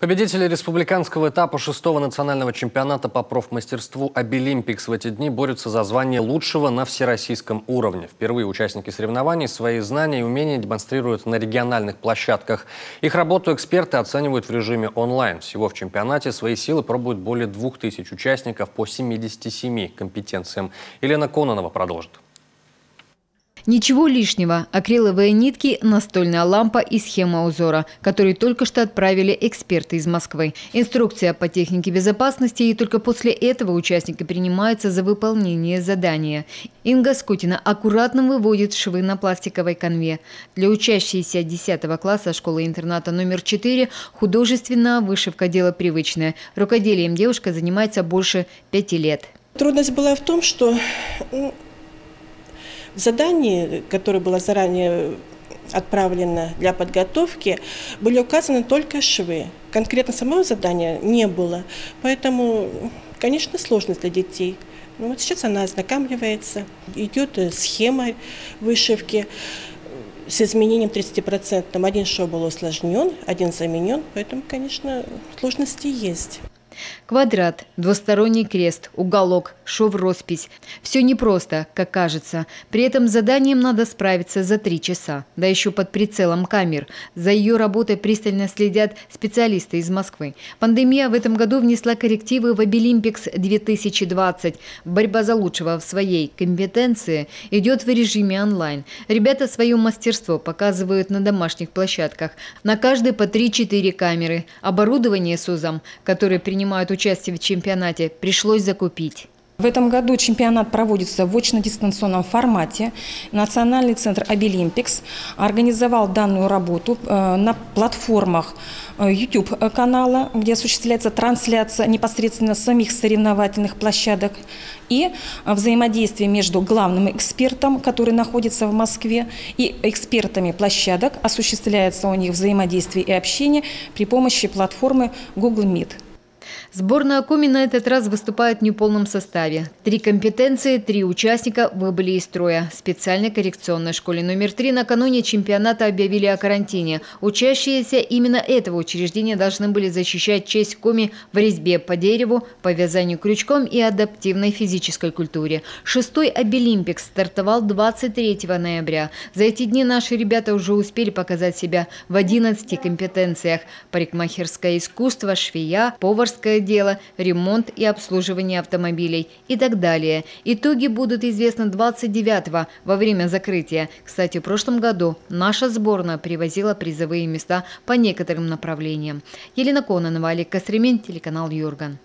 Победители республиканского этапа 6-го национального чемпионата по профмастерству «Обилимпикс» в эти дни борются за звание лучшего на всероссийском уровне. Впервые участники соревнований свои знания и умения демонстрируют на региональных площадках. Их работу эксперты оценивают в режиме онлайн. Всего в чемпионате свои силы пробуют более 2000 участников по 77 компетенциям. Елена Кононова продолжит. Ничего лишнего. Акриловые нитки, настольная лампа и схема узора, которые только что отправили эксперты из Москвы. Инструкция по технике безопасности, и только после этого участники принимаются за выполнение задания. Инга Скутина аккуратно выводит швы на пластиковой канве. Для учащейся 10 класса школы-интерната номер 4 художественная вышивка – дело привычное. Рукоделием девушка занимается больше 5 лет. Трудность была в том, что в задании, которое было заранее отправлено для подготовки, были указаны только швы. Конкретно самого задания не было. Поэтому, конечно, сложность для детей. Но вот сейчас она ознакомливается. Идет схема вышивки с изменением 30%. Один шов был усложнен, один заменен. Поэтому, конечно, сложности есть. Квадрат, двусторонний крест, уголок, шов-роспись. Все непросто, как кажется. При этом с заданием надо справиться за 3 часа. Да еще под прицелом камер. За ее работой пристально следят специалисты из Москвы. Пандемия в этом году внесла коррективы в «Обилимпикс 2020». Борьба за лучшего в своей компетенции идет в режиме онлайн. Ребята свое мастерство показывают на домашних площадках. На каждой по 3-4 камеры. Оборудование с УЗом, которое принимают участие в чемпионате, пришлось закупить. В этом году чемпионат проводится в очно-дистанционном формате. Национальный центр «Обилимпикс» организовал данную работу на платформах YouTube-канала, где осуществляется трансляция непосредственно самих соревновательных площадок, и взаимодействие между главным экспертом, который находится в Москве, и экспертами площадок. Осуществляется у них взаимодействие и общение при помощи платформы Google Meet. Сборная Коми на этот раз выступает в неполном составе. 3 компетенции, 3 участника выбыли из строя. В специальной коррекционной школе номер 3 накануне чемпионата объявили о карантине. Учащиеся именно этого учреждения должны были защищать честь Коми в резьбе по дереву, по вязанию крючком и адаптивной физической культуре. 6-й «Обилимпикс» стартовал 23 ноября. За эти дни наши ребята уже успели показать себя в 11 компетенциях: парикмахерское искусство, швея, поварское дело, ремонт и обслуживание автомобилей и так далее. Итоги будут известны 29-го во время закрытия. Кстати, в прошлом году наша сборная привозила призовые места по некоторым направлениям. Елена Кононова, Олег Костремень, телеканал Юрган.